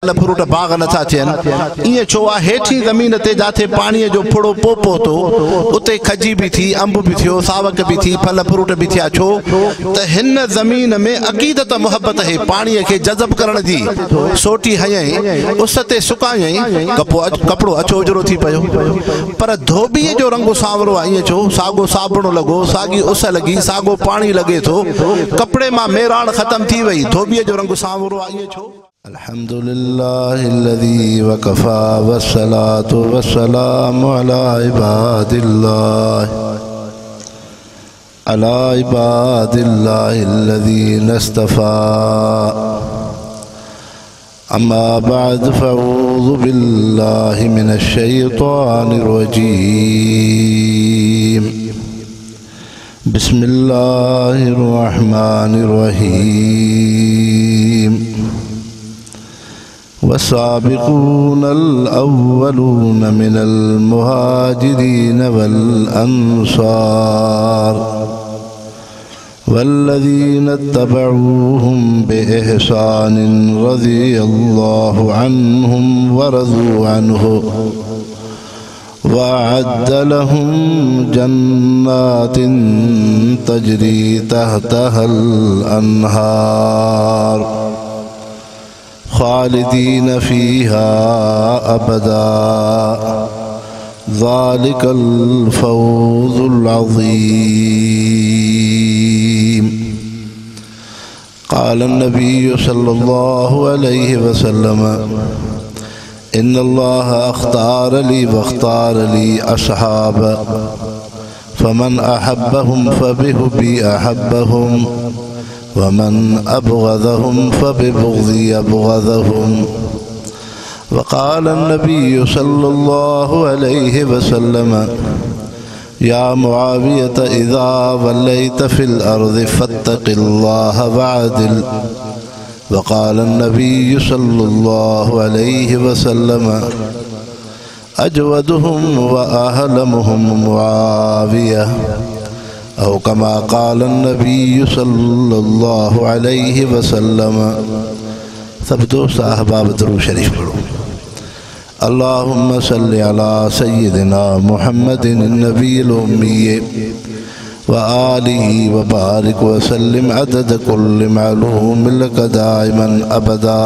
फल फ्रूट बाग नथा थियनि इएं छो आहे हेठी ज़मीन ते जाथे पाणीअ जो फुड़ो पोपो थो उते खजी भी थी अंब भी थियो सावक भी थी फल फ्रूट भी थिया छो त हिन ज़मीन में अक़ीदत मोहब्बत है पाणीअ खे जज़ब करण जी सोटी हयई उस ते सुकायई कपड़ो अछो उजरो थी पियो पर धोबीअ जो रंग सांवरो आहे इएं छो सागो साबुण लॻो सागी उस लगी सागो पानी लगे थो कपड़े मां मेराण खत्म थी वई धोबीअ जो रंग सांवरो आहे इएं छो अल्हम्दुलिल्लाहिल्लज़ी वकफ़ा वस्सलातु वस्सलामु अला इबादिल्लाहिल्लज़ीना इस्तफ़ा अम्मा बअद फ़अऊज़ु बिल्लाहि मिनश शैतानिर रजीम बिस्मिल्लाहिर रहमानिर रहीम वस्साबिक़ूनल अव्वलून मिनल मुहाजिरीन वल अंसार वल्लज़ीना इत्तबऊहुम बिइहसान रज़ियल्लाहु अन्हुम वरज़ू अन्हु वअद्द लहुम जन्नातिन तजरी तहतहल अन्हार खालिदीन फीहा अबदा ज़ालिकल फ़ौज़ुल अज़ीम क़ाल नबी सल्लल्लाहु अलैहि वसल्लम इन्नल्लाह अख्तार ली वख्तार ली अस्हाब फमन अहब्बहुम फबिहुब्बी अहब्बहुम वमन अबग़ज़हुम फबिबुग़ज़ी अबग़ज़हुम वक़ाल नबी सल्लल्लाहु अलैहि वसल्लम या मुआवियत इज़ा वल्लैत फ़िल अर्ज़ि फ़त्तक़िल्लाह वअदिल वक़ाल नबी सल्लल्लाहु अलैहि वसल्लम अजवदुहुम व अहलमुहुम मुआविया औ कमा क़ाल नबी सल्लल्लाहु अलैहि वसल्लम। सब दोस्त अहबाब दुरूद शरीफ पढ़ो। अल्लाहुम्मा सल्लि अला सय्यिदिना मुहम्मदिन नबील उम्मी व आलिहि व बारिक व सल्लिम अदद कुल्लि मालूम लक दाइमन अबदा।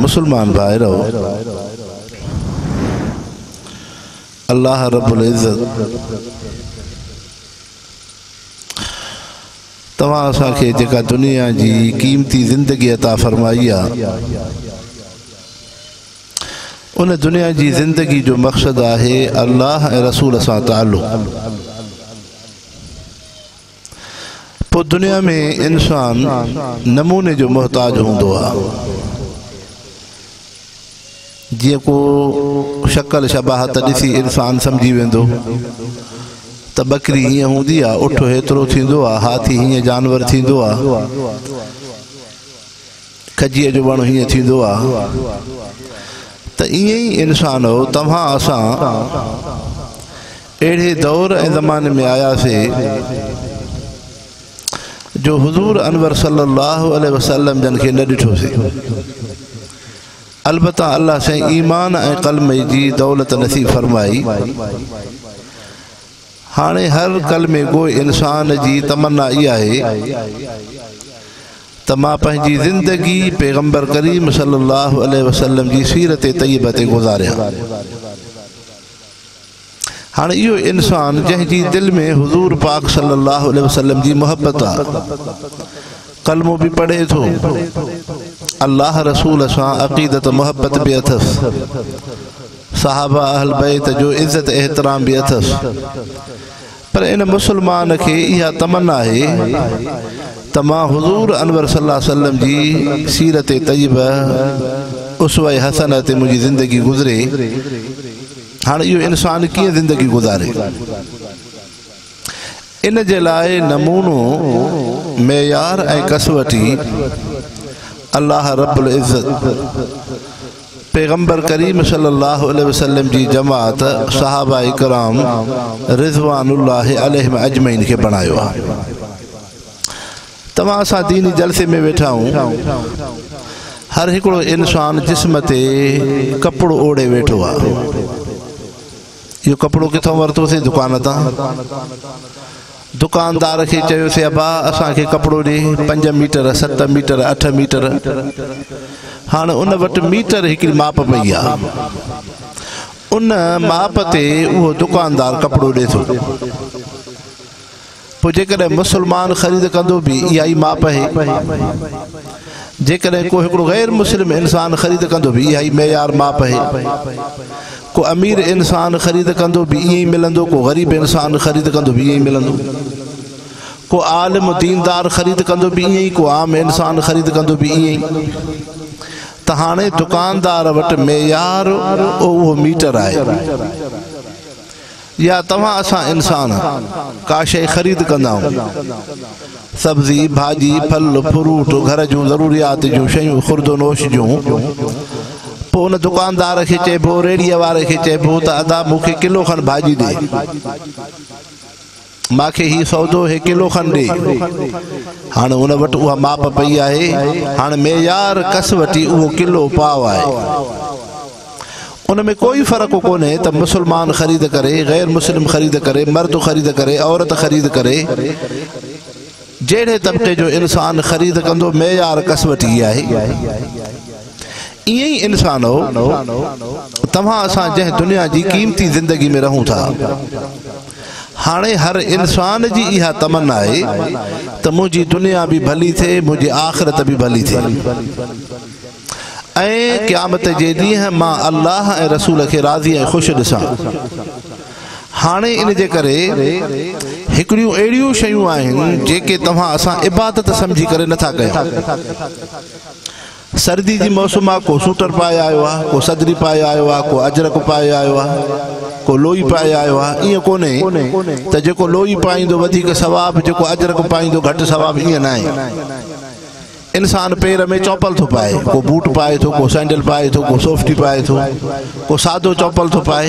मुसलमान भाई रहो, अल्लाह रब्बुल इज़्ज़त तवां असांखे जेका दुनिया जी कीमती ज़िंदगी अता फरमाई आहे उन दुनिया जी ज़िंदगी जो मक़सद आहे अल्लाह ऐं रसूल सां ताल्लुक़। पोइ दुनिया में इंसान नमूने जो मोहताज हूंदो आहे। जीअं को शक्ल शबाहत ॾिसी इंसान सम्झी वेंदो त बकरी हीअं हूंदी आहे, उठ हेतिरो थींदो आहे, हाथी हीअं जानवर थींदो आहे, खजीअ जो वणु हीअं थींदो आहे। त ईअं ई इंसान हो तव्हां असां अहिड़े दौर ऐं ज़माने में आयासीं जो हुज़ूर अनवर सल्लल्लाहु अलैहि वसल्लम जन खे न ॾिठोसीं। अलबत्ता अल्लाह साईं ईमान ऐं क़ल्म जी दौलत नसीब फरमाई। हाणे हर कलमे गो इंसान जी तमन्ना इहा आहे त मां पंहिंजी ज़िंदगी पैगंबर करीम सल्लल्लाहु अलैहि वसल्लम जी सीरत तय्यबा ते गुज़ारियां। हाणे इहो इंसान जंहिंजी दिलि में हुज़ूर पाक सल्लल्लाहु अलैहि वसल्लम जी मोहब्बत आहे, कलमो भी पढ़े थो, अल्लाह रसूल सां अक़ीदत मोहब्बत भी अथसि, सहाबा अहल बैत जो इज़्ज़त एहतराम भी अथसि। पर इन मुसलमान खे इहा तमन्ना आहे त मां हुज़ूर अनवर सल्लल्लाहु अलैहि वसल्लम जी सीरत तय्यबा उसवा हसन ते मुंहिंजी ज़िंदगी गुज़रे। हाणे इहो इंसान कीअं ज़िंदगी गुज़ारे? इन जे लाइ नमूनो मेयार ऐं कसवटी अल्लाह रब्बुल इज़्ज़त पैगंबर करीम सल्लल्लाहु अलैहि वसल्लम जी जमात सहाबा इकराम रिज़वानुल्लाहि अलैहिम अजमईन खे बणायो आहे। त तव्हां असां दीनी जलसे में वेठा आहियूं हर हिकिड़ो इंसान जिस्म ते कपिड़ो ओढ़े वेठो आहे इहो कपिड़ो किथां वरितोसीं दुकान तां दुकानदार खे चयोसीं अबा असांखे कपिड़ो ॾे 5 मीटर 7 मीटर 8 मीटर हाणे उन वटि मीटर हिकिड़ी माप पई आहे उन माप ते उहो दुकानदार कपिड़ो ॾे थो पोइ जेकॾहिं मुस्लमान ख़रीद कंदो बि इहा ई माप आहे जेकॾहिं को हिकिड़ो गैर मुस्लिम इंसान ख़रीद कंदो बि इहा ई मेयार माप आहे को अमीर इंसान ख़रीद कंदो बि ईअं ई मिलंदो को ग़रीब इंसान ख़रीद कंदो बि ईअं ई मिलंदो को आलिम दीनदार ख़रीद कंदो बि ईअं ई को आम इंसान ख़रीद कंदो बि ईअं ई त हाणे दुकानदार वटि मेयार उहो मीटर आहे या तव्हां असां इंसान का शइ ख़रीद कंदा आहियूं सब्जी भाॼी फल फ्रूट घर जूं ज़रूरियात जूं शयूं खुर्दो नोश जूं पोइ उन दुकानदार खे चइबो रेड़ीअ वारे खे चइबो त अदा मूंखे किलो खनि भाॼी ॾे मूंखे हीउ सौदो हे किलो खनि ॾे हाणे उन वटि उहा माप पई आहे हाणे मेयार कस वठी उहो किलो पाव आहे उन में कोई फ़र्क़ु कोन्हे त मुस्लमान ख़रीद करे गैर मुस्लिम ख़रीद करे मर्द ख़रीद करे औरत ख़रीद करे जहिड़े तबिके जो इंसान ख़रीद कंदो मेयार कस वठी आहे ईअं ई इंसान हो तव्हां असां जंहिं दुनिया जी क़ीमती ज़िंदगी में रहूं था हाणे हर इंसान जी इहा तमन्ना आहे त मुंहिंजी दुनिया बि भली थिए मुंहिंजी आख़िरत बि भली थिए ऐं क़यामत जे ॾींहुं मां अल्लाह ऐं रसूल खे राज़ी ऐं ख़ुशि ॾिसां हाणे इन जे करे हिकिड़ियूं अहिड़ियूं शयूं आहिनि जेके तव्हां असां इबादत सम्झी करे नथा कयूं सर्दी जी मौसम आहे को सूटर पाए आयो आहे को सदरी पाए आयो आहे को अजरक पाए आयो आहे को लोई पाए आयो आहे ईअं कोन्हे त जेको लोई पाईंदो वधीक सवाबु जेको अजरक पाईंदो घटि सवाबु ईअं न आहे इंसान पेर में चौपल थो पाए को बूट पाए थो को सैंडल पाए थो को सोफ्टी पाए थो को सादो चौपल थो पाए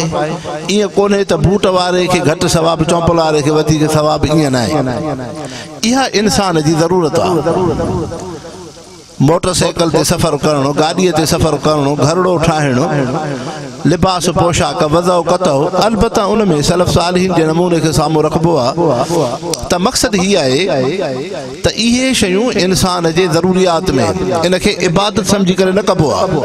ईअं कोन्हे त बूट वारे खे घटि सवाबु चौपल वारे खे वधीक सवाबु ईअं न आहे इहा इंसान जी ज़रूरत आहे मोटरसाइकिल ते सफ़र करणो गाॾीअ ते सफ़र करणो घरड़ो ठाहिणो लिबास पोशाक वज़ो कतो अलबत्ता उन में सलफ़ सालिहीन जे नमूने खे साम्हूं रखिबो आहे त मक़सदु हीअ आहे त इहे शयूं इंसान जे ज़रूरियात में इनखे इबादत सम्झी करे न कबो आहे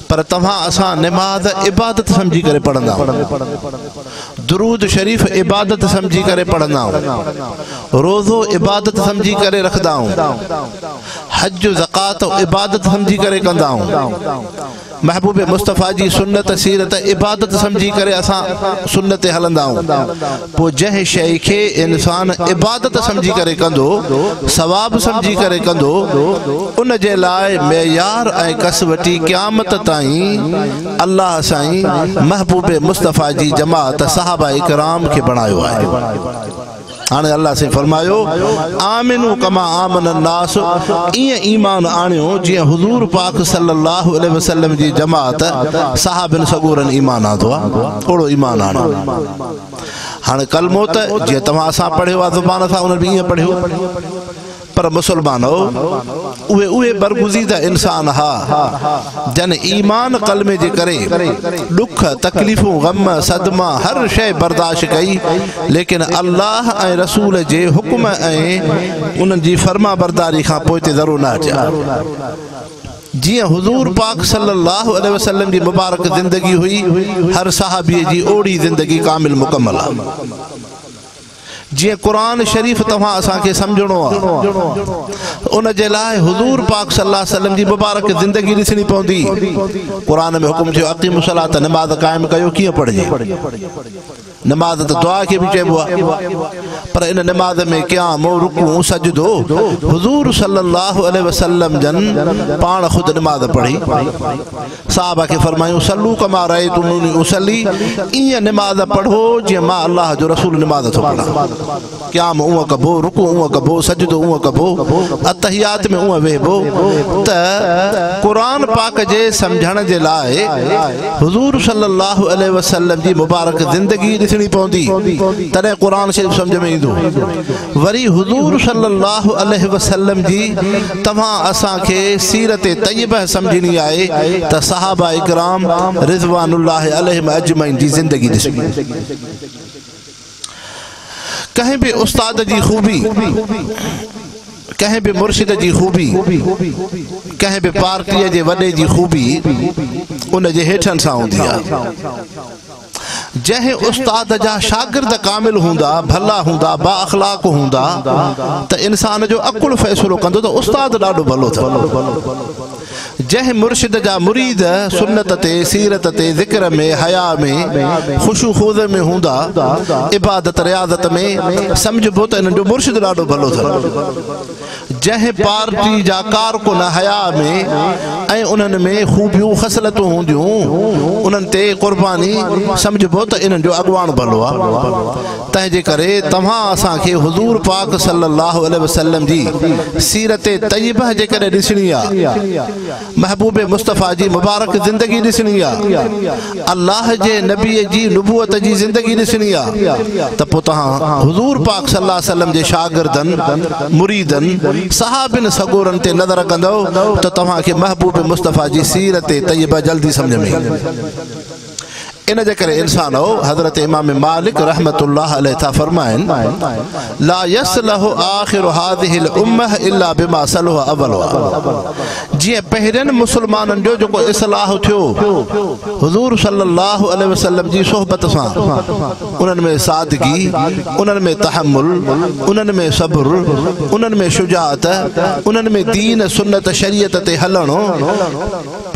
पर तव्हां असां निमाज़ इबादत सम्झी करे पढ़ंदा आहियूं दुरूद शरीफ़ इबादत सम्झी करे पढ़ंदा आहियूं रोज़ो इबादत सम्झी करे रखंदा आहियूं हज ज़कात इबादत सम्झी करे कंदा आहियूं महबूब मुस्तफ़ा जी सुन्नत सीरत इबादत सम्झी करे असां सुन्नत ते हलंदा आहियूं पोइ जंहिं शइ खे इंसान इबादत सम्झी करे कंदो सवाब सम्झी करे कंदो उन जे लाइ मेयार ऐं कस वठी क़यामत ताईं अल्लाह साईं महबूब मुस्तफ़ा जी जमात सहाबा इकराम खे बणायो आहे हाणे अल्लाह से फरमायो आमिनू कमा आमन नास ईअं ईमान आणियो जीअं हुज़ूर पाक सल्लल्लाहु अलैहि वसल्लम जी जमात सहाबन सगूरन ईमान आंदो आहे ओड़ो ईमान आणियो हाणे कलमो त जीअं तव्हां असां पढ़ियो आहे ज़ुबान सां उन्हनि बि ईअं पढ़ियो पर मुसलमानो उहे बरगुज़ीदा इंसान हा जन ईमान कलमे जे करे दुख तकलीफ़ूं गम सदमा हर शइ बर्दाश्त कई लेकिन अल्लाह ऐं रसूल जे हुक्म ऐं उन्हनि जी फर्मा बरदारी खां पोइ ते ज़रूरु न अचिया जियां हुज़ूर पाक सल्लल्लाहु अलैहि वसल्लम जी मुबारक ज़िंदगी हुई हर सहाबीअ जी ओड़ी ज़िंदगी कामिल मुकम्मल आहे जियां कुरान शरीफ़ तव्हां असांखे सम्झणो आहे उन जे लाइ हुज़ूर पाक सल्लल्लाहु अलैहि वसल्लम जी मुबारक ज़िंदगी ॾिसणी पवंदी कुरान में हुकुम थियो अक़ीमु सलात नमाज़ क़ाइमु कयो कीअं पढ़जे नमाज़ त दुआ खे बि चइबो आहे पर इन नमाज़ में क़याम रुकू सजदो हुज़ूर सल्लल्लाहु अलैहि वसल्लम जन पाण खुद नमाज़ पढ़ी साहबा खे फरमायूं सल्लू कमा रअयतुमूनी उसल्ली ईअं नमाज़ पढ़ो जीअं मां अल्लाह जो रसूल नमाज़ थो पढ़ां क़याम उहो कबो, रुकू उहो कबो, सजदो उहो कबो, अतहियात में उहो वेहबो। त क़ुरान पाक जे सम्झण जे लाइ हुज़ूर सल्लल्लाहु अलैहि वसल्लम जी मुबारक ज़िंदगी ॾिसणी पवंदी, तॾहिं क़ुरान शरीफ़ सम्झ में ईंदो। वरी हुज़ूर सल्लल्लाहु अलैहि वसल्लम जी तव्हां असांखे सीरत तय्यबह सम्झणी आहे त सहाबा इकराम रिज़वानुल्लाहि अलैहिम अजमईन जी ज़िंदगी ॾिसणी। कंहिं बि उस्ताद जी ख़ूबी, कंहिं बि मुर्शिद जी ख़ूबी, कंहिं बि पार्टीअ जे वॾे जी ख़ूबी उन जे हेठनि सां हूंदी आहे। जंहिं उस्ताद जा शागिर्द कामिल हूंदा, भला हूंदा, बा अख़लाक हूंदा, त इंसान जो अकुल फ़ैसिलो कंदो त उस्ताद ॾाढो भलो अथव। जंहिं मुर्शिद जा मुरीद सुन्नत ते, सीरत ते, ज़िक्र में, हया में, ख़ुशू ख़ूज़ में हूंदा, इबादत रियाज़त में, सम्झबो त इन्हनि जो मुर्शिद ॾाढो भलो अथव। जंहिं पार्टी जा कारकुन हया में ऐं उन्हनि में ख़ूबियूं ख़सलतूं हूंदियूं, उन्हनि ते क़ुर्बानी, सम्झबो त इन्हनि जो अॻुवान भलो आहे। तंहिंजे करे तव्हां असांखे हुज़ूर पाक सल्लल्लाहु अलैहि वसल्लम जी सीरत तय्यबह जेकॾहिं ॾिसणी आहे, महबूब मुस्तफ़ा जी मुबारक ज़िंदगी ॾिसणी आहे, अल्लाह जे नबीअ जी नुबुवत जी ज़िंदगी ॾिसणी आहे, त पोइ तव्हां हुज़ूर पाक सल्लल्लाहु अलैहि वसल्लम जे शागिर्दनि, मुरीदनि, सहाबिन सगोरनि ते नज़र कंदो त तव्हांखे महबूब मुस्तफ़ा जी सीरत तय्यबह जल्दी सम्झ में ईंदी। इन जे करे इंसान हो हज़रत इमाम मालिक रहमतुल्लाह अलैहि था फरमाइन, ला यसलहु आखिरु हाज़िहिल उम्मह इल्ला बिमा सलह अव्वलुहा। जीअं पहिरियनि मुसलमाननि जो जेको इस्लाह थियो हुज़ूर सल्लल्लाहु अलैहि वसल्लम जी सोहबत सां, उन्हनि में सादगी, उन्हनि में तहम्मुल, उन्हनि में सब्र, उन्हनि में शुजाअत, उन्हनि में दीन सुन्नत शरीयत ते हलणो,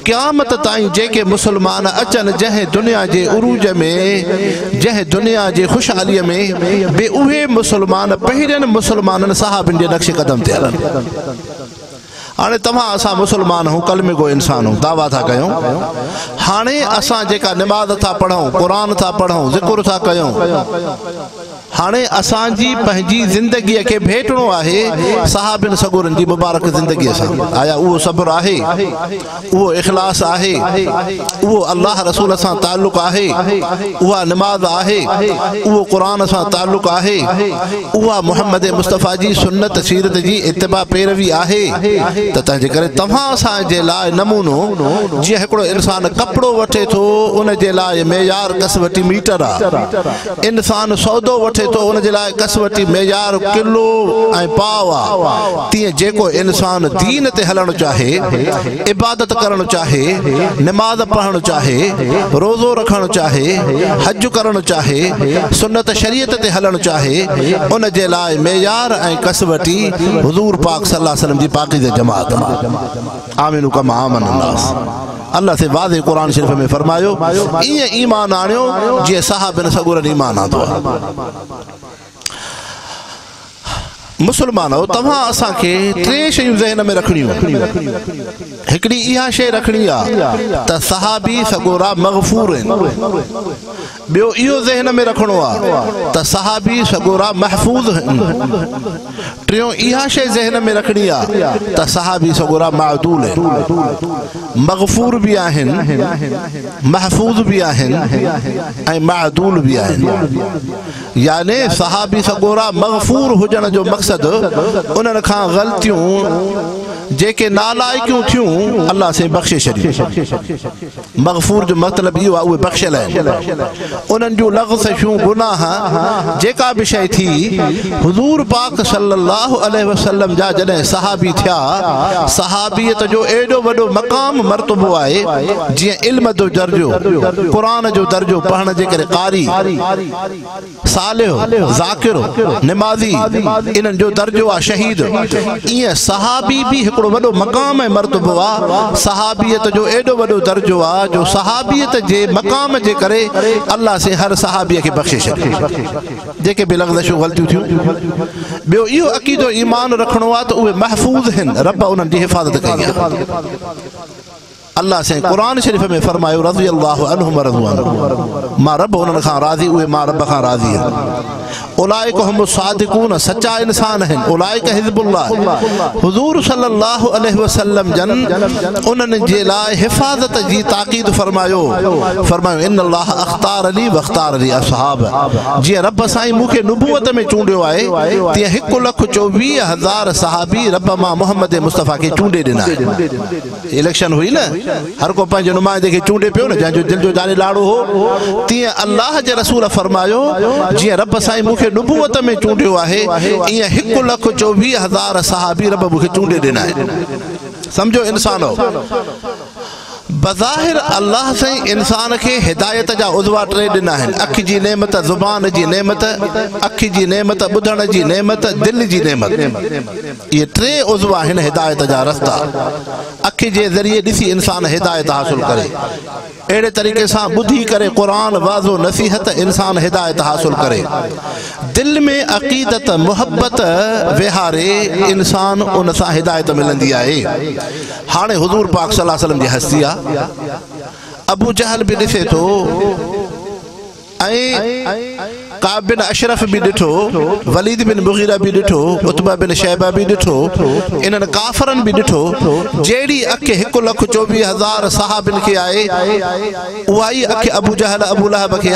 क़यामत ताईं जेके मुसलमान अचनि जंहिं दुनिया जे उरूज में, जंहिं दुनिया जे ख़ुशहालीअ में, बे उहे मुसलमान पहिरियनि मुसलमाननि सहाबिन जे नक्श कदम ते हलनि। हाणे तव्हां असां मुसलमान हूं, कलमे गो इंसान हूं, दावा था कयूं। हाणे असां जेका निमाज़ था पढ़ूं, क़ुरान था पढ़ूं, ज़िक्र था कयूं, हाणे असांजी पंहिंजी ज़िंदगीअ खे भेटणो आहे सहाबिन सगोरनि जी मुबारक ज़िंदगीअ सां। आया उहो सब्र आहे, उहो इख़लास आहे, उहो अल्लाह रसूल सां ताल्लुक़ आहे, उहा निमाज़ आहे, उहो क़ुरान सां ताल्लुक़ आहे, उहा मुहम्मद मुस्तफ़ा जी सुन्नत सीरत जी इत्तिबा पैरवी आहे। त तंहिंजे करे तव्हां असांजे लाइ नमूनो, जीअं हिकिड़ो इंसान कपिड़ो वठे थो उन जे लाइ मेयार कसवटी मीटर आहे, इंसान सौदो वठे तो उन जे लाइ कसवटी मेयार किलो ऐं पाव आहे, तीअं जेको इंसान दीन ते हलणु चाहे, इबादत करणु चाहे, निमाज़ पढ़णु चाहे, रोज़ो रखणु चाहे, हज करणु चाहे, सुन्नत शरीयत ते हलणु चाहे, उन जे लाइ मेयार ऐं कसवटी हुज़ूर पाक सल्लल्लाहु अलैहि वसल्लम जी पाकीज़ जमात। आमीन कमा आमन अन्नास। अल्लाह से वाज़े क़ुरान शरीफ में फरमायो, ईअं ईमान आणियो जीअं सहाबिन सगोरनि ईमान आंदो आहे। मुसलमानो तव्हां असांखे टे शयूं ज़हन में रखणियूं। हिकिड़ी इहा शइ रखणी आहे त सहाबी सगोरा मग़फूर आहिनि। ॿियो इहो ज़हन में रखणो आहे त सहाबी सगोरा महफूज़ आहिनि। टियों इहा शइ ज़हन में रखणी आहे त सहाबी सगोरा मादूल आहिनि। मग़फूर बि आहिनि, महफूज़ बि आहिनि ऐं मादूल बि आहिनि। याने सहाबी सगोरा मग़फूर हुजण जो मक़सद उन्हनि खां ग़लतियूं जेके नालाइकियूं थियूं अल्लाह से बख़्शे छॾियूं। मग़फूर जो मतिलबु इहो आहे उहे बख़्शियल आहिनि। उन्हनि जूं लग़्ज़शूं गुनाह जेका बि शइ थी, हुज़ूर पाक सल्लल्लाहु अलैहि वसल्लम जा जॾहिं सहाबी थिया, सहाबियत जो एॾो वॾो मक़ाम मर्तबो आहे, जीअं इल्म जो दर्जो, क़ुरान जो दर्जो पढ़ण जे करे क़ारी, सालिह, ज़ाकिर, निमाज़ी, इन्हनि जो दर्जो आहे शहीद। ईअं सहाबी बि हिकिड़ो वॾो मक़ाम ऐं मर्तबो आहे। सहाबियत जो एॾो वॾो दर्जो आहे जो सहाबियत जे मक़ाम जे करे अल्लाह से हर सहाबीअ खे बख़्शे छॾियो जेके बि लग़्ज़शूं ग़लतियूं थियूं। ॿियो इहो अक़ीदो ईमान रखणो आहे त उहे महफूज़ आहिनि, रब उन्हनि जी हिफ़ाज़त कई आहे। अल्लाह से कुरान शरीफ में फरमायो, रज़ियल्लाहु अन्हुम व रज़ू अन्हु, मां रब उन्हनि खां राज़ी, उहे मां रब खां राज़ी आहिनि। उलाइक हुम सादिकून सच्चा इंसान हैं उलाइक हिज़्बुल्लाह हुज़ूर सल्लल्लाहु अलैहि वसल्लम जन उन्हनि जे लाइ हिफ़ाज़त जी ताक़ीद फरमायो इन्नल्लाह अख़्तारनी व अख़्तारनी असहाब जीअं रब साईं मूंखे नुबुवत में चूंडियो आहे तीअं 1,24,000 सहाबी रब मां मोहम्मद मुस्तफ़ा खे चूंडे ॾिना इलेक्शन हुई न हर को पंहिंजे नुमाइंदे खे चूंडे पियो न जंहिंजो दिलि जो जाने लाड़ो हो तीअं अल्लाह जे रसूल फरमायो जीअं रब साईं मूंखे नुबुवत में चूंडियो आहे ईअं 1,24,000 सहाबी रब मूंखे चूंडे ॾिना समझो इंसान बज़ाहिर अल्लाह से इंसान के हिदायत जा उज़वा टे ॾिना आहिनि अख जी नेमत ज़ुबान जी नेमत अखि जी नेमत ॿुधण जी नेमत दिल जी नेमत ये टे उज़वा आहिनि हिदायत जा रस्ता अखि जे ज़रिए ॾिसी इंसान हिदायत हासिल करे अहिड़े तरीक़े सां ॿुधी करे क़ुरान वाज़ो नसीहत इंसान हिदायत हासिल करे दिल में अक़ीदत मोहब्बत विहारे इंसान उन सां हिदायत मिलंदी आहे हाणे हुज़ूर पाक सल्लल्लाहु अलैहि वसल्लम जी हस्ती आहे अबू जहल भी दिसे तो काब बिन अशरफ भी दिठो वलीद बिन मुगीरा भी दिठो उतबा बिन शैबा भी दिठो इन्हनि काफरन भी दिठो जेड़ी अख 1,24,000 सहाबिन के आए उहाई अख अबू जहल अबू लहब के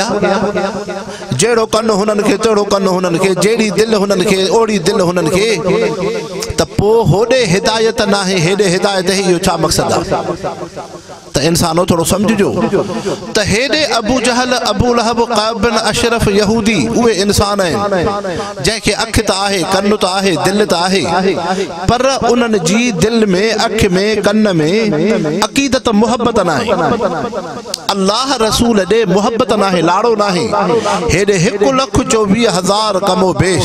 जेड़ो कन हुनन के तेड़ो कन हुनन के जेड़ी दिल हुनन के ओड़ी दिल हुनन के त पो होडे हिदायत ना है हेडे हिदायत है यो छा मकसद आ त इंसानो थोड़ो समझजो त हेडे अबू जहल अबू लहब काब बिन अशरफ यहूदी उहे इंसान आहिनि जंहिंखे अख त आहे कन त आहे दिल त आहे पर उन्हनि जी दिल में अख में कन में अक़ीदत मोहब्बत न आहे अल्लाह रसूल ॾे मोहब्बत न आहे लाड़ो न आहे हेॾे 1,24,000 कमो बेश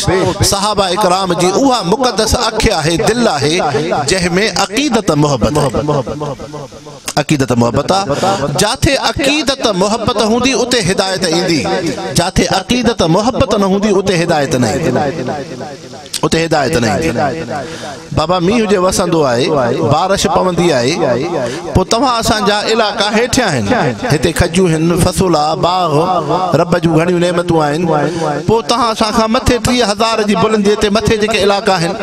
सहाबा इकराम जी उहा मुक़द्दस अख आहे दिल आहे जंहिंमें अक़ीदत मोहब्बत अक़ीदत मोहब्बत जाथे अक़ीदत मोहब्बत हूंदी उते हिदायत ईंदी जाथे अक़ीदत मोहब्बत न हूंदी उते हिदायत न उते हिदायत न बाबा मींहुं जे वसंदो आहे बारिश पवंदी आहे पोइ तव्हां असांजा इलाइक़ा हेठियां आहिनि हिते खजूं आहिनि फसुल आहे बाग रब जूं घणियूं नेमतूं आहिनि पोइ तव्हां असां खां मथे 30,000 जी बुलंदीअ ते मथे जेके इलाइक़ा आहिनि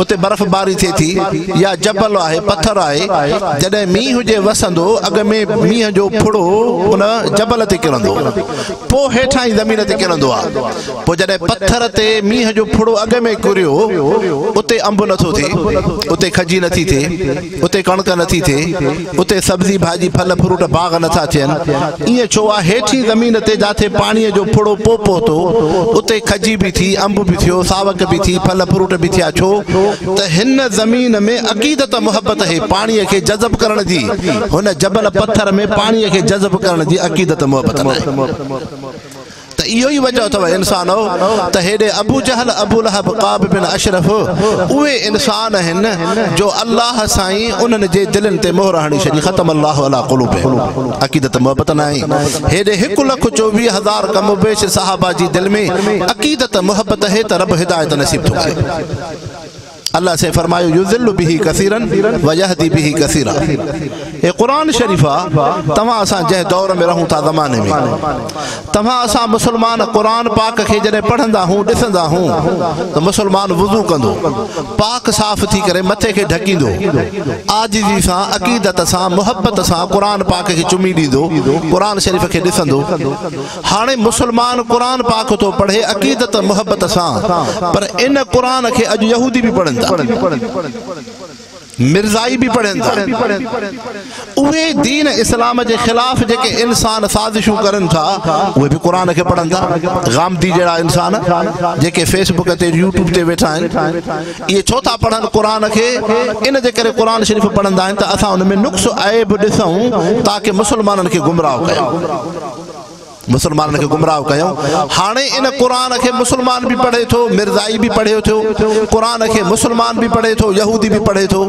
उते बर्फ़बारी थिए थी या जबल आहे पत्थर आहे जॾहिं मींहुं जे वसंदो अॻ में मींहं जो फुड़ो उन जबल ते किरंदो पोइ हेठां ई ज़मीन ते किरंदो आहे पोइ जॾहिं पत्थर ते मींहं जो फुड़ो अॻ में किरियो उते अंब नथो थिए उते खजी नथी थिए उते कणक नथी थिए उते सब्जी भाॼी फल फ्रूट बाग नथा थियनि ईअं छो आहे हेठी ज़मीन ते जाथे पाणीअ जो फुड़ो पहुतो उते खजी भी थी अंब भी थियो सावक भी थी फल फ्रूट भी थिया छो त हिन ज़मीन में अक़ीदत मोहब्बत है पाणीअ खे जज़ब करण जी हुन जबल पत्थर में पाणीअ खे जज़ब करण जी अक़ीदत मोहब्बत न त इहो ई वजह अथव इंसानो त हेॾे अबू जहल अबू लहब काब बिन अशरफ उहे इंसान आहिनि जो अल्लाह साईं उन्हनि जे दिलनि ते मोहर हणी छॾी ख़तम अल्लाह अला क़ुलूबिहिम अक़ीदत मोहब्बत न आहे हेॾे 1,24,000 कम बेश सहाबा जी दिल में अक़ीदत मोहब्बत है त रब हिदायत नसीब थो करे अल्लाह से फरमायो युज़िल्लु बिही कसीरन व यहदी बिही कसीरा ए कुरान शरीफा तव्हां असां जंहिं दौर में रहूं था ज़माने में तव्हां असां मुसलमान कुरान पाक खे जॾहिं पढ़ंदा हूं ॾिसंदा हूं त मुसलमान वुज़ू कंदो पाक साफ़ थी करे मथे खे ढकींदो आजिज़ी सां अक़ीदत सां मोहब्बत सां कुरान पाक खे चुमी ॾींदो कुरान शरीफ़ खे ॾिसंदो हाणे मुसलमान कुरान पाक थो पढ़े अक़ीदत मोहब्बत सां पर इन कुरान खे अॼु यहूदी भी पढ़नि मिर्ज़ाई भी पढ़नि था उहे दीन इस्लाम जे खिलाफ जेके इंसान साज़िशूं करनि था उहे भी कुरान के पढ़नि था गामदी जहिड़ा इंसान जेके फेसबुक ते यूट्यूब ते वेठा आहिनि इहे छो था पढ़नि कुरान के इन जे करे कुरान शरीफ़ पढ़ंदा आहिनि त असां उन में नुक्स ऐब ॾिसूं ताकि मुसलमाननि खे गुमराह कयूं मुसलमान के गुमराह कयूं हाणे इन कुरान के मुसलमान भी पढ़े थो मिर्ज़ाई भी पढ़े थो कुरान के मुसलमान भी पढ़े थो यहूदी भी पढ़े थो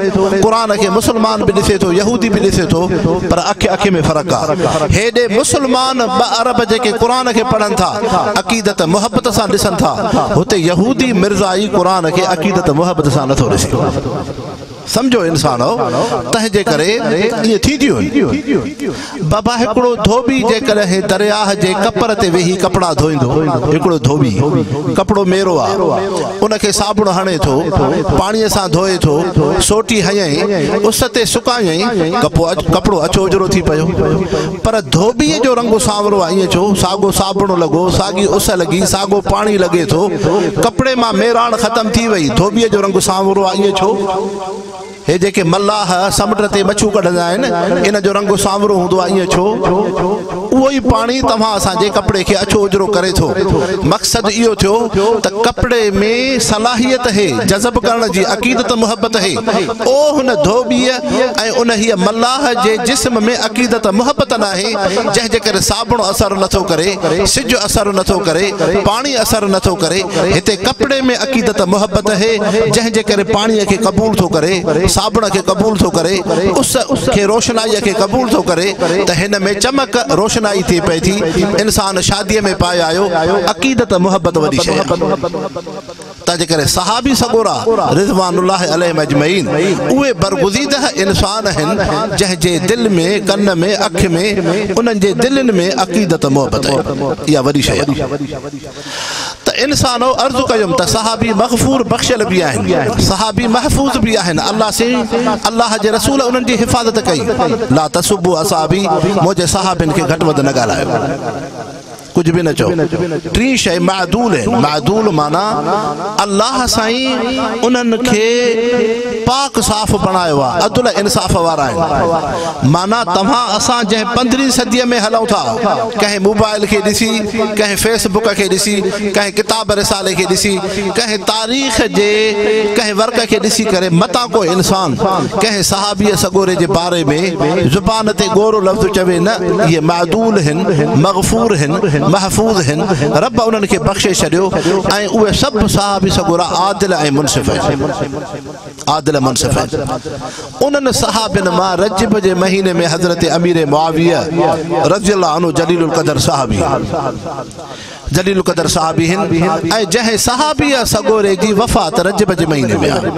कुरान के मुसलमान भी ॾिसे थो यहूदी भी ॾिसे थो पर अख में फ़र्क़ु आहे हेॾे मुसलमान ॿ अरब जेके कुरान के पढ़नि था अक़ीदत मोहब्बत सां ॾिसनि था हुते यहूदी मिर्ज़ाई कुरान के अक़ीदत मोहब्बत सां नथो ॾिसे समझो इंसान हो तंहिंजे करे ये थी थियूं बाबा हिकिड़ो धोबी जेकॾहिं दरियाह जे कपर ते वेही कपड़ा धोईंदो हिकिड़ो धोबी कपड़ो मेरो आहे उनखे साबुण हणे थो पाणीअ सां धोए थो सोटी हयईं उस ते सुकायईं कपड़ो अचोजरो थी पियो पर धोबीअ जो रंग सांवरो आहे ईअं छो साॻो साबुण लॻो साॻी उस लॻी साॻो पाणी लॻे थो कपड़े मां मेराण ख़तम थी वई धोबीअ जो रंग सांवरो आहे ईअं छो हे जेके मल्लाह समुंड ते मच्छू कढंदा आहिनि इन जो रंग सांवरो हूंदो आहे ईअं छो उहो ई पाणी तव्हां असांजे कपिड़े खे अछो उजरो करे थो मक़सदु इहो थियो त कपिड़े में सलाहियत है जज़ब करण जी अक़ीदत मुहबत है ओ हुन धोबीअ ऐं उन हीअ मल्लाह जे जिस्म में अक़ीदत मुहबत न आहे जंहिंजे करे साबुण असर नथो करे सिज असर नथो करे पाणी असर नथो करे हिते कपिड़े में अक़ीदत मुहबत है जंहिंजे करे पाणीअ खे क़बूल थो करे साबुण खे क़बूल थो करे उस खे रोशनाईअ खे क़बूल थो करे त हिन में चमक रोशनाई थी पए थी इंसान शादीअ में पाए आयो अक़ीदत मुहबत वॾी शइ तंहिंजे करे सहाबी सगोरा रिज़वानुल्लाह अलैहिम अजमईन उहे बरगुज़ीदह इंसान आहिनि जंहिंजे दिलि में कन में अख में उन्हनि जे दिलनि में अक़ीदत मुहबत आहे इहा वॾी शइ आहे त इंसान अर्ज़ु कयुमि त सहाबी मग़फ़ूर बख़्शियल बि आहिनि सहाबी महफ़ूज़ बि आहिनि अल्लाह जे रसूल उन्हनि जी हिफ़ाज़त कई ला तसुबु असहाबी मुंहिंजे सहाबिन खे घटि वधि न ॻाल्हायो कुछ भी न चो टी शय मादूल है मादूल माना अल्लाह साईं उन्हनि खे पाक साफ़ बणायो आहे अदल इंसाफ़ वारा आहिनि माना तव्हां असां जंहिं 15वीं सदीअ में हलूं था कंहिं मोबाइल खे ॾिसी कंहिं फेसबुक खे ॾिसी कंहिं किताब रिसाले खे ॾिसी कंहिं तारीख़ जे कंहिं वर्क खे ॾिसी करे मता को इंसान कंहिं सहाबीअ सगोरे जे बारे में ज़ुबान ते गोरो लफ़्ज़ चवे न इहे मादूल आहिनि मग़फ़ूर आहिनि महफूज़ हैं रब उन्हनि खे बख़्शे छॾियो ऐं उहे सभु सहाबी सगोरा आदिल ऐं मुनसिफ़ आहिनि आदिल मुनसिफ़ आहिनि उन्हनि सहाबिन मां रजब जे महीने में हज़रत अमीर मुआविया रज़ियल्लाहु अन्हु जलीलुल क़दर सहाबी जलीलुल क़दर सहाबी आहिनि ऐं जंहिं सहाबीअ सगोरे जी वफ़ात रजब जे महीने में आहे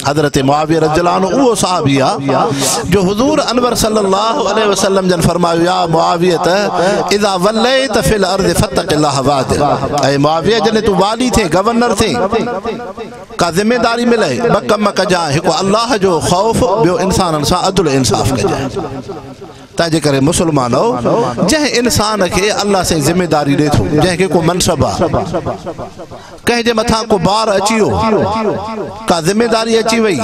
हज़रत मुआविया रज़ियल्लाहु अन्हु उहो सहाबी आहे जो हुज़ूर अनवर सल्लल्लाहु अलैहि वसल्लम जन फरमायो या मुआविया इज़ा वल्लैत फिल अर्ज़ फत्तक़िल्लाह वादिल ऐं मुआविया जॾहिं तूं वाली थे गवर्नर थे का ज़िम्मेदारी मिले ॿ कम कजांइ हिकु अल्लाह जो ख़ौफ़ ॿियो इंसाननि सां अदल इंसाफ़ कजांइ तंहिंजे करे मुसलमानो जंहिं इंसान खे अल्लाह साईं ज़िम्मेदारी ॾे थो जंहिंखे को मनसब आहे कंहिंजे मथां को बार अची वियो का ज़िम्मेदारी अची वई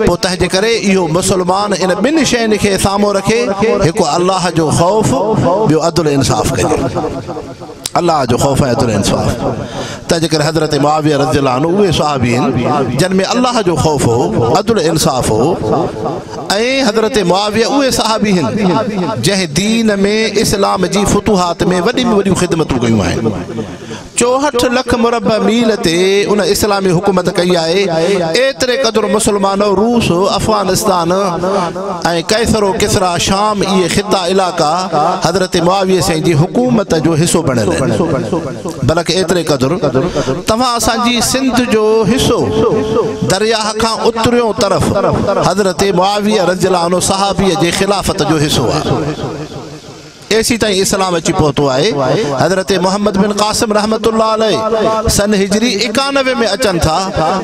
पोइ तंहिंजे करे इहो मुसलमान इन ॿिनि शयुनि खे साम्हूं रखे हिकु अल्लाह जो ख़ौफ़ ॿियो अदल इंसाफ़ कजे अल्लाह जो ख़ौफ़ ऐं अदल इंसाफ़ तंहिंजे करे हज़रत मुआविया रज़ियल्लाहु अन्हु उहे सहाबी आहिनि जिन में अल्लाह जो ख़ौफ़ हो अदल इंसाफ़ हो ऐं हज़रत मुआविया उहे सहाबी आहिनि जंहिं दीन में इस्लाम जी फुतूहात में वॾी में वॾियूं ख़िदमतूं कयूं आहिनि 64 लख मुरबा मील ते उन इस्लामी हुकूमत कई आहे एतिरे क़दुरु मुसलमानो रूस अफ़गानिस्तान ऐं कैसरो किसरा शाम इहे ख़िता इलाइक़ा हज़रत मुआविया साईं जी हुकूमत जो हिसो बणियल आहिनि बल्कि एतिरे क़दुरु तव्हां असांजी सिंध जो हिसो दरियाह खां उतरियों तरफ़ हज़रत मुआविया रज़ियल्लाहु अन्हु सहाबीअ जे ख़िलाफ़त जो हिसो आहे ऐसी ताईं इस्लाम अची पहुतो आहे हज़रत मोहम्मद बिन कासिम रहमतुल्लाह अलैह सन हिजरी 91 में अचनि था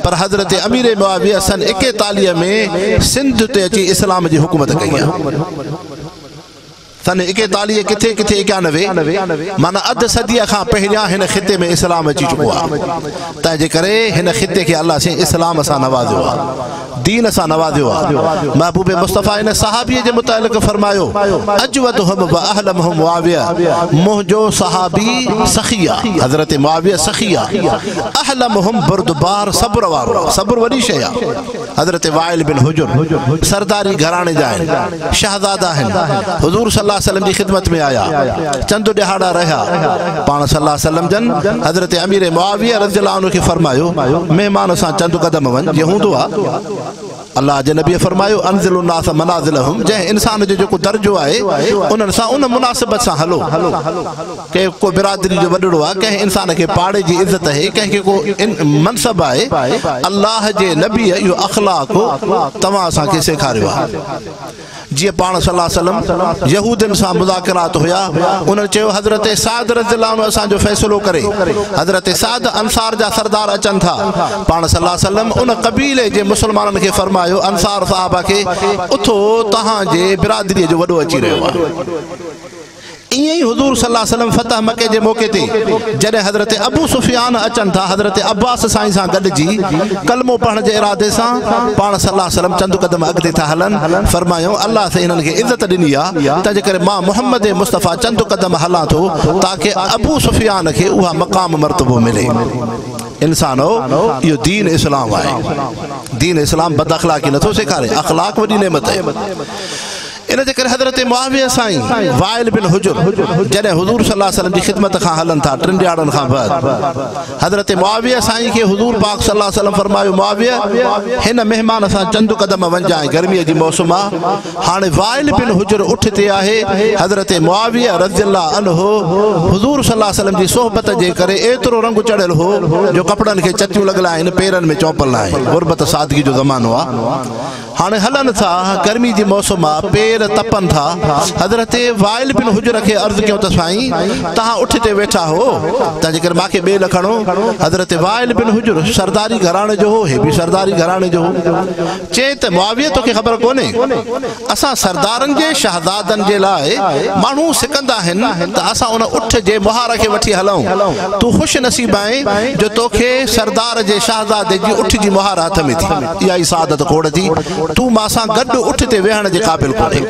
पर हज़रत अमीर मुआविया सन 41 में सिंध ते अची इस्लाम जी हुकूमत कई आहे सन 41 किथे किथे 91 माना अधु सदीअ खां पहिरियां हिन ख़िते में इस्लाम अची चुको आहे तंहिंजे करे हिन ख़िते खे अल्लाह साईं इस्लाम सां नवाज़ियो आहे दीन सां नवाज़ियो आहे महबूब मुस्तफ़ा इन सहाबीअ जे मुतालिक़ फरमायो अजवदहुम व अहलमुहुम मुआविया मुंहिंजो सहाबी सखी आहे हज़रत मुआविया सखी आहे अहलमुहुम बुर्दबार सब्र वारो सब्र वॾी शइ आहे हज़रत वाइल बिन हुजुर सरदारी घराणे जा आहिनि शहज़ादा आहिनि हुज़ूर सल्लल्लाहु अलैहि वसल्लम जी ख़िदमत में आया चंद ॾिहाड़ा रहिया पाण सल्लल्लाहु अलैहि वसल्लम जन हज़रत अमीर मुआविया रज़ियल्लाहु अन्हु खे फरमायो महिमान सां चंद क़दम वञ जे हूंदो आहे अल्लाह जे नबी फरमायो अनज़िलु नास मनाज़िलहुम, जंहिं इंसान जो जेको दर्जो आहे उन्हनि सां उन मुनासिबत सां हलो। कंहिं को बिरादरी जो वॾड़ो आहे, कंहिं इंसान खे पाड़े जी इज़त आहे, कंहिंखे को मनसब आहे, अल्लाह जे नबी इहो अख़लाक़ तव्हां असांखे सेखारियो आहे। जीअं पाण सल्लल्लाहु अलैहि वसल्लम यहूदियुनि सां मुज़ाकिरात हुया, उन्हनि चयो हज़रत साद रज़ियल्लाहु अन्हु असांजो फ़ैसिलो करे। हज़रत साद अंसार जा सरदार अचनि था, पाण सल्लल्लाहु अलैहि वसल्लम उन क़बीले जे मुस्लमाननि खे फरमायो, अंसार साहबा खे, उथो तव्हांजे बिरादरीअ जो वॾो अची रहियो आहे। ईअं ई हुज़ूर सल्लल्लाहु अलैहि वसल्लम फतह मके जे मौक़े ते जॾहिं हज़रत अबू सुफ़ियान अचनि था हज़रत अब्बास साईं सां गॾिजी कलमो पढ़ण जे इरादे सां, पाण सल्लल्लाहु अलैहि वसल्लम चंद क़दम अॻिते था हलनि, फरमायो अल्लाह से हिननि खे इज़त ॾिनी आहे, तंहिंजे करे मां मुहम्मद मुस्तफ़ा चंद क़दम हलां थो ताकि अबू सुफ़ियान खे उहा मक़ाम मर्तबो मिले। इंसानो इहो दीन इस्लाम आहे। दीन इस्लाम बद अख़लाक़ी नथो सेखारे, अख़लाक़ वॾी नेमत आहे। इन जे करे हज़रत मुआविया साईं वाइल बिन हुजुर जॾहिं हुज़ूर सल्लल्लाहु अलैहि वसल्लम जी ख़िदमत खां हलनि था 3 ॾियारनि खां बाद, हज़रत मुआविया साईं खे हुज़ूर पाक सल्लल्लाहु अलैहि वसल्लम फरमायो, मुआविया हिन महिमान सां चंद क़दम वञजांइ, गर्मीअ जी मौसम आहे। हाणे वाइल बिन हुजुर उठिते आहे। हज़रत मुआविया रज़ियल्लाहु अन्हु हुज़ूर सल्लल्लाहु अलैहि वसल्लम जी सोहबत जे करे एतिरो रंग चढ़ियल हो जो कपड़नि खे चटियूं लॻल आहिनि, पेरनि में चौपल आहिनि, गुरबत सादगी जो ज़मानो आहे। हाणे हलनि था, गर्मी जी मौसम आहे, पेर तपनि था। हज़रत वाइल बिन हुजुर खे अर्ज़ु कयूं त साईं तव्हां उठिते वेठा हो, तंहिंजे करे मूंखे ॿिए लखणो। हज़रत वाइल बिन हुजुर सरदारी घराणे जो हो, हे बि सरदारी घराणे जो हो। चए त मुआविया तोखे ख़बर कोन्हे, असां सरदारनि जे शहज़ादनि जे लाइ माण्हू सिकंदा आहिनि त असां उन उठ जे मुहार खे वठी हलूं। तूं ख़ुशि नसीब आहीं जो तोखे सरदार जे शहज़ादे जी उठ जी मुहार हथ में थी, इहा ई सादत खोड़ थी। तूं मां सां गॾु उठ ते वेहण जे क़ाबिल कोन्हे।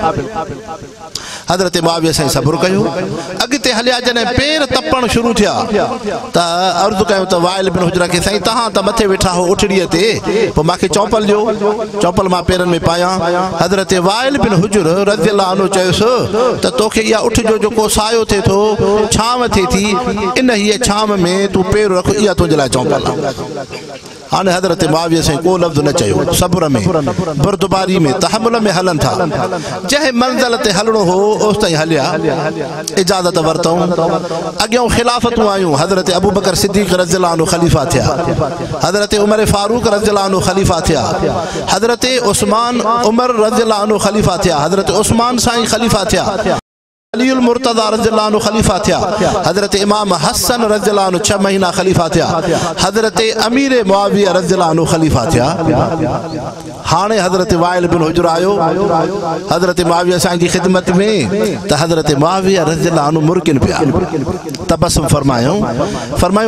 हज़रत मुआविया साईं सब्र कयो, अॻिते हलिया। जॾहिं पेर तपण शुरू थिया त अर्ज़ु कयो त वाइल बिन हुजुर खे, साईं तव्हां त मथे वेठा हो उठड़ीअ ते, पोइ मूंखे चौपल ॾियो, चौपल मां पेरनि में पायां। हज़रत वाइल बिन हुजुर रज़ियल्लाहु अन्हु चयुसि त तोखे इहा उठ जो जेको सायो थिए थो, छांव थिए थी, इन हीअ छांव में तूं पेर रख, इहा तुंहिंजे लाइ चौपल आहे। हाणे हज़रत मुआविया साईं को लफ़्ज़ न चयो, सब्र में बुरदबारी में तहमुल में हलनि था। जंहिं मंज़िल ते हलणो हो ओस ताईं हलिया, इजाज़त वरितऊं। अॻियां ख़िलाफ़तूं आयूं, हज़रत अबू बकर सिद्दीक़ रज़ियल्लाहु अन्हु ख़लीफ़ा थिया, हज़रत उमर फारूक रज़ियल्लाहु अन्हु ख़लीफ़ा थिया, हज़रत उस्मान उमर रज़ियल्लाहु अन्हु ख़लीफ़ा थिया, हज़रत उस्मान साईं ख़लीफ़ा थिया, अलीउल मुर्तज़ा रज़ियल्लाहु अन्हु ख़लीफ़ा थिया, हज़रत इमाम हसन रज़ियल्लाहु अन्हु 6 महीना ख़लीफ़ा थिया, हज़रत अमीर मुआविया रज़ियल्लाहु अन्हु ख़लीफ़ा थिया। हाणे हज़रत वाइल बिन हुजुर आयो हज़रत मुआविया साईं जी ख़िदमत में, त हज़रत मुआविया रज़ियल्लाहु अन्हु मुरकिन पिया, तबस्सुम फरमायूं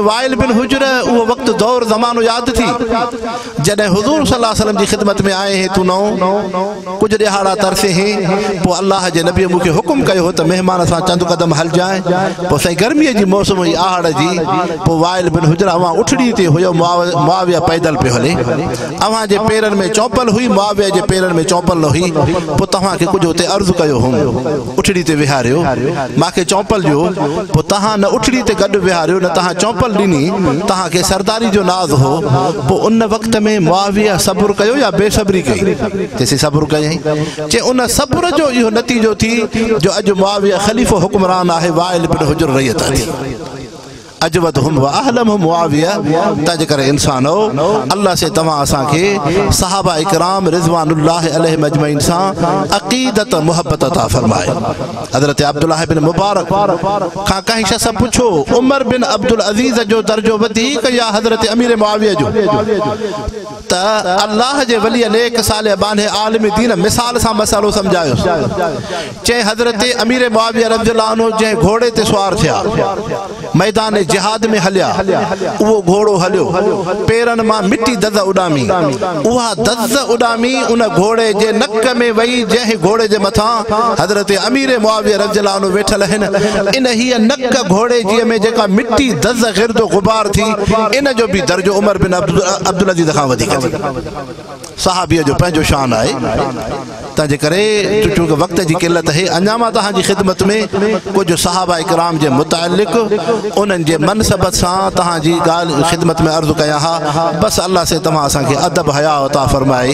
वाइल बिन हुजुर उहो वक़्तु दौर ज़मानो यादि थी जॾहिं हुज़ूर सल्लल्लाहु अलैहि वसल्लम जी ख़िदमत में आए हैं। तूं नओं कुझु ॾिहाड़ा तरसे हैं, पोइ अल्लाह जे नबी मूंखे हुकुम कयो त महिमान सां चंद क़दम हलजांइ। पोइ साईं गर्मीअ जी मौसम हुई आहड़ जी, पोइ वाइल बिन हुजुर अवां उठड़ी ते हुयो, मुआविया पैदल पियो हले, अवां जे पेरनि में चौपल हुई, मुआविया जे पेरनि में चौपल न हुई। पोइ तव्हांखे कुझु हुते अर्ज़ु कयो हो, उठड़ी ते विहारियो, मूंखे चौपल ॾियो, पोइ तव्हां न उठड़ी ते गॾु विहारियो, न तव्हां चौपल ॾिनी, तव्हांखे सरदारी जो नाज़ हो। पोइ उन वक़्त में मुआविया सब्र कयो या बेसब्री कई? तेसी सब्र कयईं। चए उन सब्र जो इहो नतीजो थी जो अॼु मुआविया ख़लीफ़ो हुक्मरान आहे, वाइल बिन हुजुर रहियत थी। अजवदहुम व अहलमहुम मुआविया। तंहिंजे करे इंसानो अल्लाह से तव्हां असांखे सहाबा इकराम रिज़वानुल्लाह अलैहिम अजमईन सां अक़ीदत मुहब्बत अता फरमाए। हज़रत अब्दुल्लाह बिन मुबारक खां कंहिं शख़्स पुछो उमर बिन अब्दुल अज़ीज़ जो दर्जो वधीक या हज़रत अमीर मुआविया जो? त अल्लाह जे वली नेक साले बाने आलिम दीन मिसाल सां मसालो समझायो। चए हज़रत अमीर मुआविया रज़ियल्लाहु अन्हु जंहिं घोड़े ते सवार थिया, मैदान जिहाद में हलिया, उहो घोड़ो हलियो, पेरनि मां मिट्टी दज़ उॾामी, उहा दज़ उॾामी उन घोड़े जे नक में वई, जंहिं घोड़े जे मथां हज़रत अमीर मुआविया रज़ियल्लाहु अन्हु वेठल आहिनि। इन हीअ नक घोड़े जी में जेका मिट्टी दज़ गिरदो गुबार थी, इन जो बि दर्जो उमर बिन अब्दुल अज़ीज़ खां वधीक थी। सहाबीअ जो पंहिंजो शान आहे। तंहिंजे करे चूंकि वक़्त जी किल्लत है, अञा मां तव्हांजी ख़िदमत में कुझु सहाबा इकराम जे मुतालिक़ उन्हनि जे मनसबत सां तव्हांजी ॻाल्हि ख़िदमत में अर्ज़ु कयां हा। बस अल्लाह से तव्हां असांखे अदब हया अता फरमाए,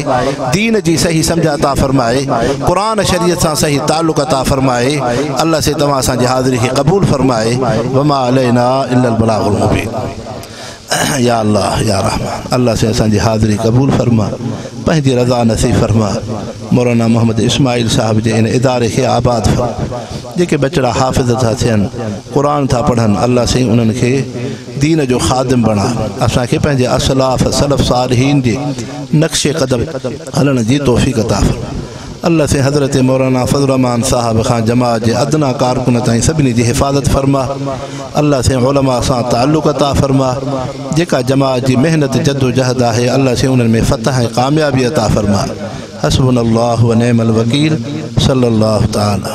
दीन जी सही सम्झ अता फरमाए, क़ुरान शरीयत सां सही ताल्लुक़ अता फरमाए। अल्लाह से तव्हां असांजी हाज़िरी खे क़बूल फरमाए। वमा अलैना इल्लल बलागुल मुबीन। या अल्लाह या रहमान, अल्लाह से असांजी हाज़िरी क़बूल फरमा, पंहिंजी रज़ा नसीब फरमा। मौलाना मोहम्मद इस्माइल साहब जे इन इदारे खे आबाद फरमा। जेके बचड़ा हाफ़िज़ था थियनि, क़ुरान था पढ़नि, अल्लाह से उन्हनि खे दीन जो ख़ादिम बणा। असांखे पंहिंजे असलाफ़ सलफ़ सालिहीन जे नक्शे क़दम हलण जी तौफ़ीक़ अता फरमा। अल्लाह से हज़रत मौलाना फज़ल रहमान साहब खां जमात जे अदना कारकुन ताईं सभिनी जी हिफ़ाज़त फरमा। अल्लाह से उलमा सां ताल्लुक़ अता फरमा। जेका जमात जी मेहनत जद्दोजहद आहे, अल्लाह से उन्हनि में फ़तह ऐं कामयाबी अता फरमा। हस्बुनल्लाहु व निअमल वकील। सल्लल्लाहु तआला।